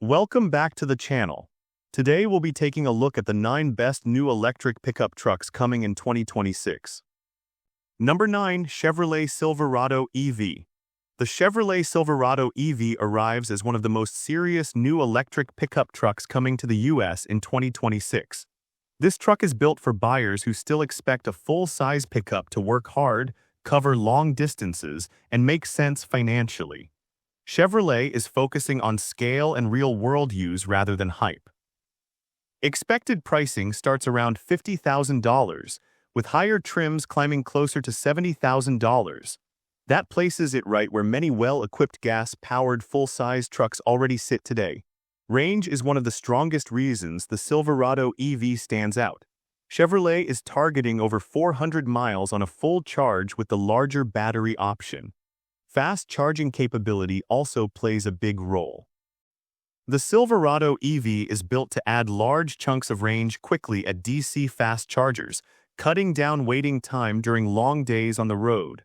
Welcome back to the channel. Today we'll be taking a look at the 9 best new electric pickup trucks coming in 2026. Number 9. Chevrolet Silverado EV. The Chevrolet Silverado EV arrives as one of the most serious new electric pickup trucks coming to the US in 2026. This truck is built for buyers who still expect a full-size pickup to work hard, cover long distances, and make sense financially. Chevrolet is focusing on scale and real-world use rather than hype. Expected pricing starts around $50,000, with higher trims climbing closer to $70,000. That places it right where many well-equipped gas-powered full-size trucks already sit today. Range is one of the strongest reasons the Silverado EV stands out. Chevrolet is targeting over 400 miles on a full charge with the larger battery option. Fast charging capability also plays a big role. The Silverado EV is built to add large chunks of range quickly at DC fast chargers, cutting down waiting time during long days on the road.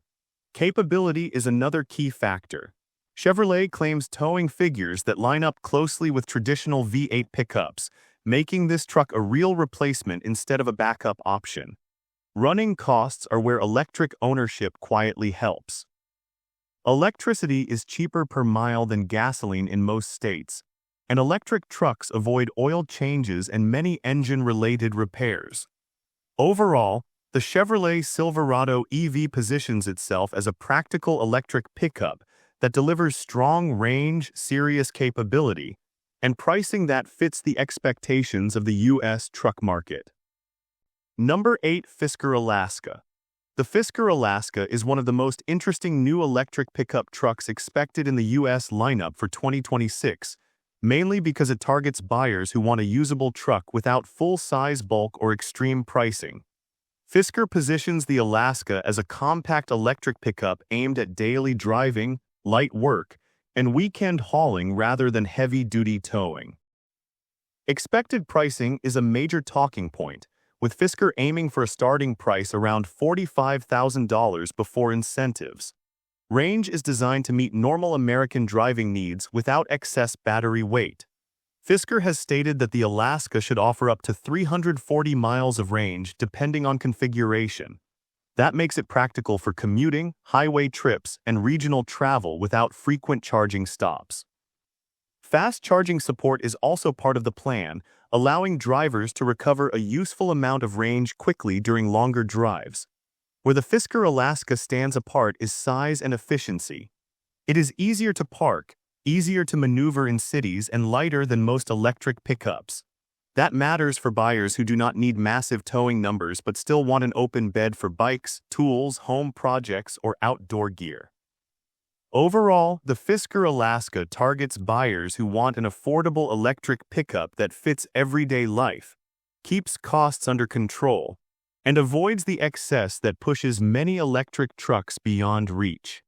Capability is another key factor. Chevrolet claims towing figures that line up closely with traditional V8 pickups, making this truck a real replacement instead of a backup option. Running costs are where electric ownership quietly helps. Electricity is cheaper per mile than gasoline in most states, and electric trucks avoid oil changes and many engine-related repairs. Overall, the Chevrolet Silverado EV positions itself as a practical electric pickup that delivers strong range, serious capability, and pricing that fits the expectations of the U.S. truck market. Number 8. Fisker Alaska. The Fisker Alaska is one of the most interesting new electric pickup trucks expected in the U.S. lineup for 2026, mainly because it targets buyers who want a usable truck without full-size bulk or extreme pricing. Fisker positions the Alaska as a compact electric pickup aimed at daily driving, light work, and weekend hauling rather than heavy-duty towing. Expected pricing is a major talking point, with Fisker aiming for a starting price around $45,000 before incentives. Range is designed to meet normal American driving needs without excess battery weight. Fisker has stated that the Alaska should offer up to 340 miles of range depending on configuration. That makes it practical for commuting, highway trips, and regional travel without frequent charging stops. Fast charging support is also part of the plan, allowing drivers to recover a useful amount of range quickly during longer drives. Where the Fisker Alaska stands apart is size and efficiency. It is easier to park, easier to maneuver in cities, and lighter than most electric pickups. That matters for buyers who do not need massive towing numbers but still want an open bed for bikes, tools, home projects, or outdoor gear. Overall, the Fisker Alaska targets buyers who want an affordable electric pickup that fits everyday life, keeps costs under control, and avoids the excess that pushes many electric trucks beyond reach.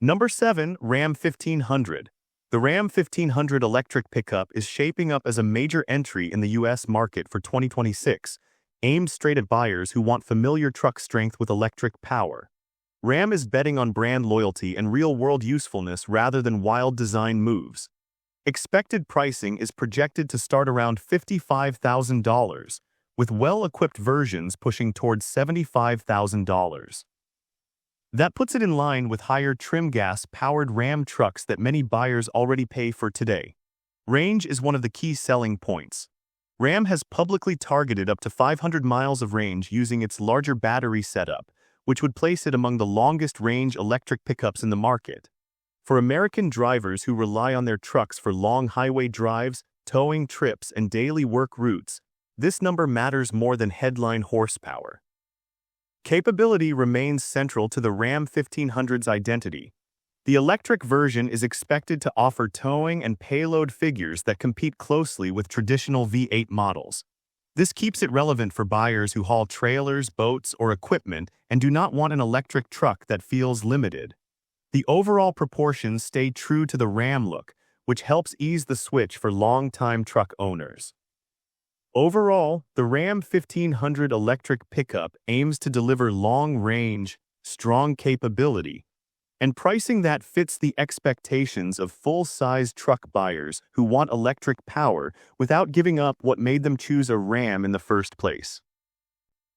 Number 7. Ram 1500. The Ram 1500 electric pickup is shaping up as a major entry in the U.S. market for 2026, aimed straight at buyers who want familiar truck strength with electric power. Ram is betting on brand loyalty and real-world usefulness rather than wild design moves. Expected pricing is projected to start around $55,000, with well-equipped versions pushing towards $75,000. That puts it in line with higher trim gas-powered Ram trucks that many buyers already pay for today. Range is one of the key selling points. Ram has publicly targeted up to 500 miles of range using its larger battery setup, which would place it among the longest-range electric pickups in the market. For American drivers who rely on their trucks for long highway drives, towing trips, and daily work routes, this number matters more than headline horsepower. Capability remains central to the Ram 1500's identity. The electric version is expected to offer towing and payload figures that compete closely with traditional V8 models. This keeps it relevant for buyers who haul trailers, boats, or equipment and do not want an electric truck that feels limited. The overall proportions stay true to the Ram look, which helps ease the switch for long-time truck owners. Overall, the Ram 1500 electric pickup aims to deliver long range, strong capability, and pricing that fits the expectations of full-size truck buyers who want electric power without giving up what made them choose a Ram in the first place.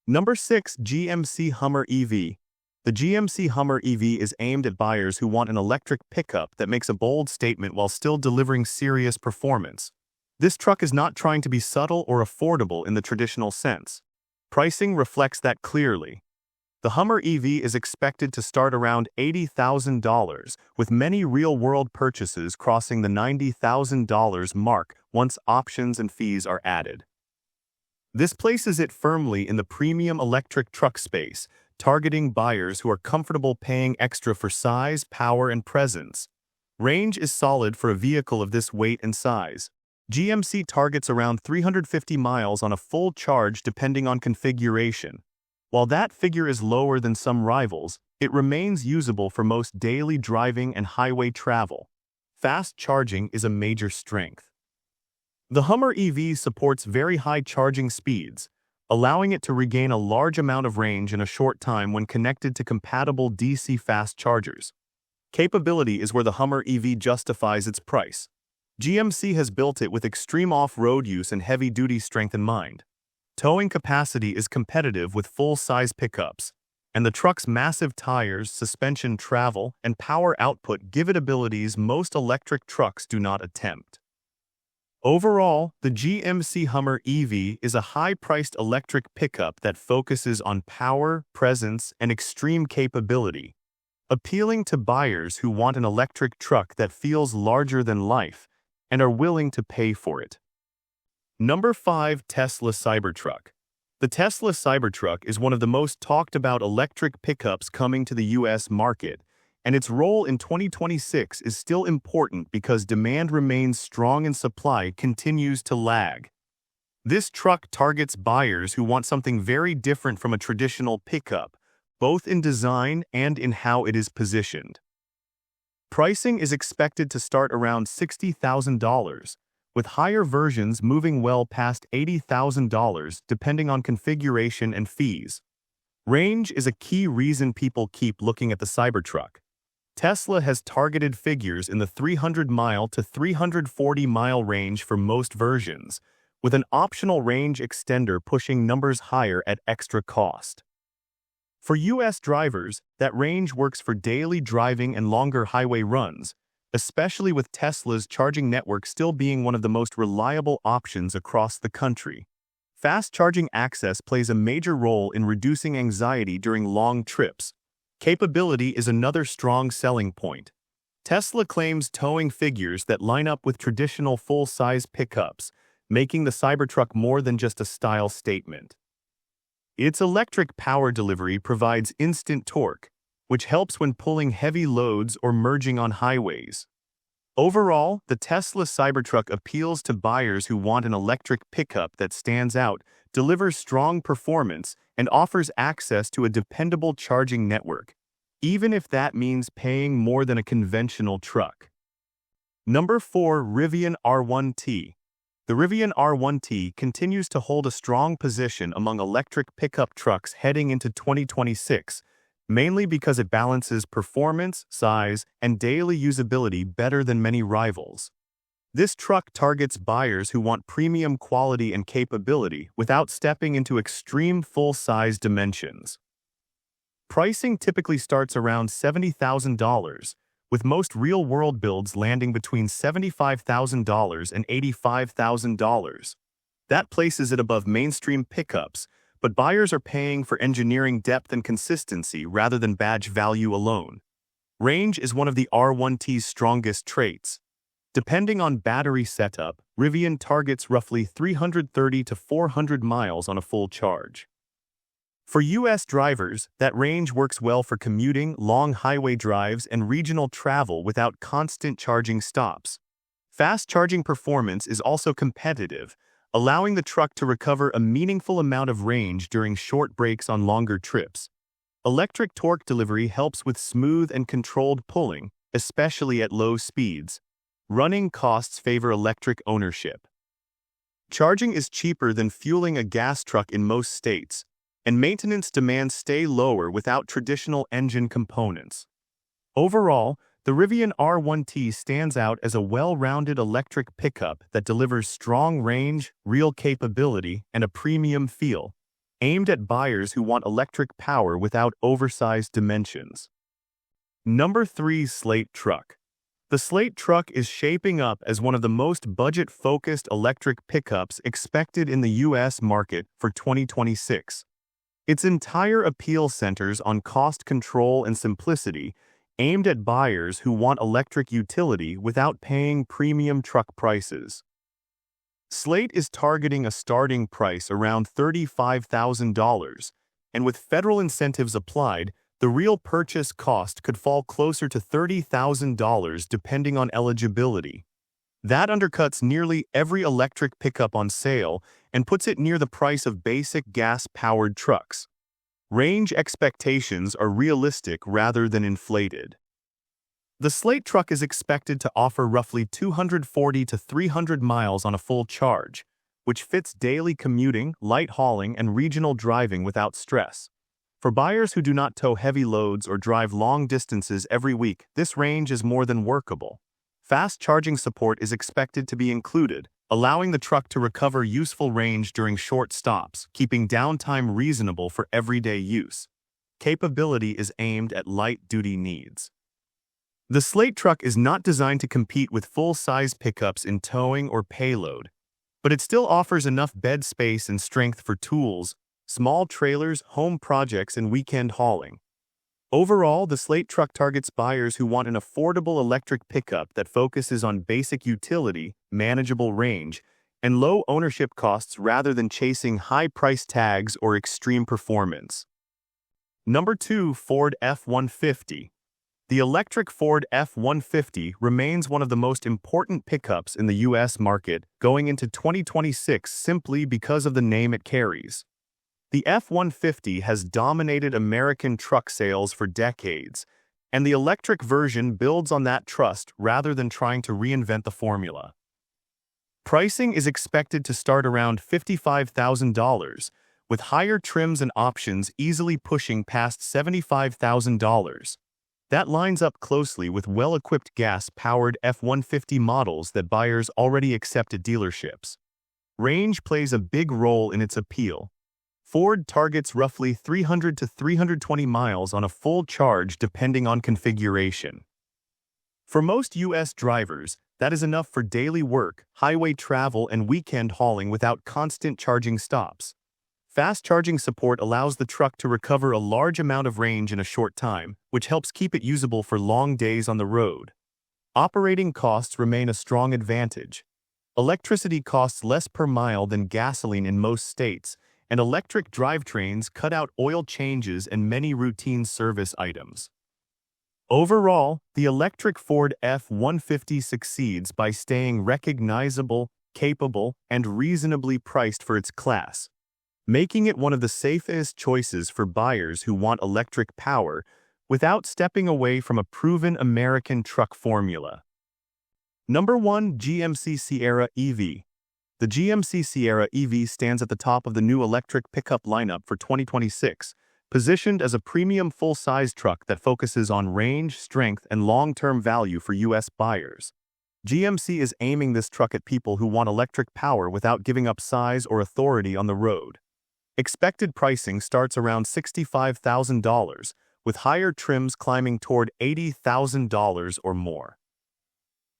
Number 6. GMC Hummer EV. The GMC Hummer EV is aimed at buyers who want an electric pickup that makes a bold statement while still delivering serious performance. This truck is not trying to be subtle or affordable in the traditional sense. Pricing reflects that clearly. The Hummer EV is expected to start around $80,000, with many real-world purchases crossing the $90,000 mark once options and fees are added. This places it firmly in the premium electric truck space, targeting buyers who are comfortable paying extra for size, power, and presence. Range is solid for a vehicle of this weight and size. GMC targets around 350 miles on a full charge depending on configuration. While that figure is lower than some rivals, it remains usable for most daily driving and highway travel. Fast charging is a major strength. The Hummer EV supports very high charging speeds, allowing it to regain a large amount of range in a short time when connected to compatible DC fast chargers. Capability is where the Hummer EV justifies its price. GMC has built it with extreme off-road use and heavy-duty strength in mind. Towing capacity is competitive with full-size pickups, and the truck's massive tires, suspension travel, and power output give it abilities most electric trucks do not attempt. Overall, the GMC Hummer EV is a high-priced electric pickup that focuses on power, presence, and extreme capability, appealing to buyers who want an electric truck that feels larger than life and are willing to pay for it. Number 5. Tesla Cybertruck. The Tesla Cybertruck is one of the most talked about electric pickups coming to the US market, and its role in 2026 is still important because demand remains strong and supply continues to lag. This truck targets buyers who want something very different from a traditional pickup, both in design and in how it is positioned. Pricing is expected to start around $60,000, with higher versions moving well past $80,000 depending on configuration and fees. Range is a key reason people keep looking at the Cybertruck. Tesla has targeted figures in the 300-mile to 340-mile range for most versions, with an optional range extender pushing numbers higher at extra cost. For US drivers, that range works for daily driving and longer highway runs, especially with Tesla's charging network still being one of the most reliable options across the country. Fast charging access plays a major role in reducing anxiety during long trips. Capability is another strong selling point. Tesla claims towing figures that line up with traditional full-size pickups, making the Cybertruck more than just a style statement. Its electric power delivery provides instant torque, which helps when pulling heavy loads or merging on highways. Overall, the Tesla Cybertruck appeals to buyers who want an electric pickup that stands out, delivers strong performance, and offers access to a dependable charging network, even if that means paying more than a conventional truck. Number 4. Rivian R1T. The Rivian R1T continues to hold a strong position among electric pickup trucks heading into 2026, mainly because it balances performance, size, and daily usability better than many rivals. This truck targets buyers who want premium quality and capability without stepping into extreme full-size dimensions. Pricing typically starts around $70,000, with most real-world builds landing between $75,000 and $85,000. That places it above mainstream pickups, but buyers are paying for engineering depth and consistency rather than badge value alone. Range is one of the R1T's strongest traits. Depending on battery setup, Rivian targets roughly 330 to 400 miles on a full charge. For US drivers, that range works well for commuting, long highway drives, and regional travel without constant charging stops. Fast charging performance is also competitive, allowing the truck to recover a meaningful amount of range during short breaks on longer trips. Electric torque delivery helps with smooth and controlled pulling, especially at low speeds. Running costs favor electric ownership. Charging is cheaper than fueling a gas truck in most states, and maintenance demands stay lower without traditional engine components. Overall, the Rivian R1T stands out as a well-rounded electric pickup that delivers strong range, real capability, and a premium feel, aimed at buyers who want electric power without oversized dimensions. Number 3. Slate Truck. The Slate Truck is shaping up as one of the most budget-focused electric pickups expected in the U.S. market for 2026. Its entire appeal centers on cost control and simplicity, aimed at buyers who want electric utility without paying premium truck prices. Slate is targeting a starting price around $35,000, and with federal incentives applied, the real purchase cost could fall closer to $30,000 depending on eligibility. That undercuts nearly every electric pickup on sale and puts it near the price of basic gas-powered trucks. Range expectations are realistic rather than inflated. The Slate Truck is expected to offer roughly 240 to 300 miles on a full charge, which fits daily commuting, light hauling, and regional driving without stress. For buyers who do not tow heavy loads or drive long distances every week, this range is more than workable. Fast charging support is expected to be included, allowing the truck to recover useful range during short stops, keeping downtime reasonable for everyday use. Capability is aimed at light-duty needs. The Slate Truck is not designed to compete with full-size pickups in towing or payload, but it still offers enough bed space and strength for tools, small trailers, home projects, and weekend hauling. Overall, the Slate Truck targets buyers who want an affordable electric pickup that focuses on basic utility, manageable range, and low ownership costs rather than chasing high price tags or extreme performance. Number 2. Ford F-150. The electric Ford F-150 remains one of the most important pickups in the U.S. market going into 2026 simply because of the name it carries. The F-150 has dominated American truck sales for decades, and the electric version builds on that trust rather than trying to reinvent the formula. Pricing is expected to start around $55,000, with higher trims and options easily pushing past $75,000. That lines up closely with well-equipped gas-powered F-150 models that buyers already accept at dealerships. Range plays a big role in its appeal. Ford targets roughly 300 to 320 miles on a full charge depending on configuration. For most U.S. drivers, that is enough for daily work, highway travel, and weekend hauling without constant charging stops. Fast charging support allows the truck to recover a large amount of range in a short time, which helps keep it usable for long days on the road. Operating costs remain a strong advantage. Electricity costs less per mile than gasoline in most states, and electric drivetrains cut out oil changes and many routine service items. Overall, the electric Ford F-150 succeeds by staying recognizable, capable, and reasonably priced for its class, making it one of the safest choices for buyers who want electric power without stepping away from a proven American truck formula. Number 1. GMC Sierra EV. The GMC Sierra EV stands at the top of the new electric pickup lineup for 2026, positioned as a premium full-size truck that focuses on range, strength, and long-term value for U.S. buyers. GMC is aiming this truck at people who want electric power without giving up size or authority on the road. Expected pricing starts around $65,000, with higher trims climbing toward $80,000 or more.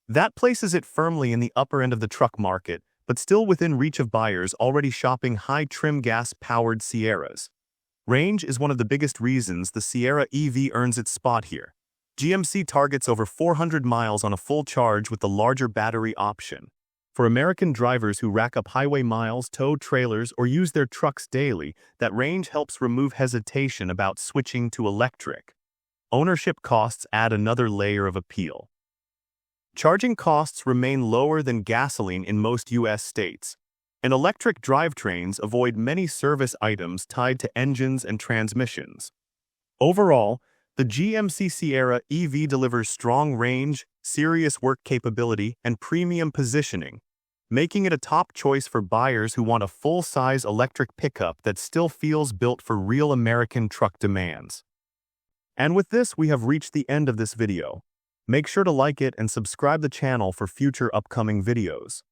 That places it firmly in the upper end of the truck market, but still within reach of buyers already shopping high-trim gas-powered Sierras. Range is one of the biggest reasons the Sierra EV earns its spot here. GMC targets over 400 miles on a full charge with the larger battery option. For American drivers who rack up highway miles, tow trailers, or use their trucks daily, that range helps remove hesitation about switching to electric. Ownership costs add another layer of appeal. Charging costs remain lower than gasoline in most U.S. states, and electric drivetrains avoid many service items tied to engines and transmissions. Overall, the GMC Sierra EV delivers strong range, serious work capability, and premium positioning, making it a top choice for buyers who want a full-size electric pickup that still feels built for real American truck demands. And with this, we have reached the end of this video. Make sure to like it and subscribe the channel for future upcoming videos.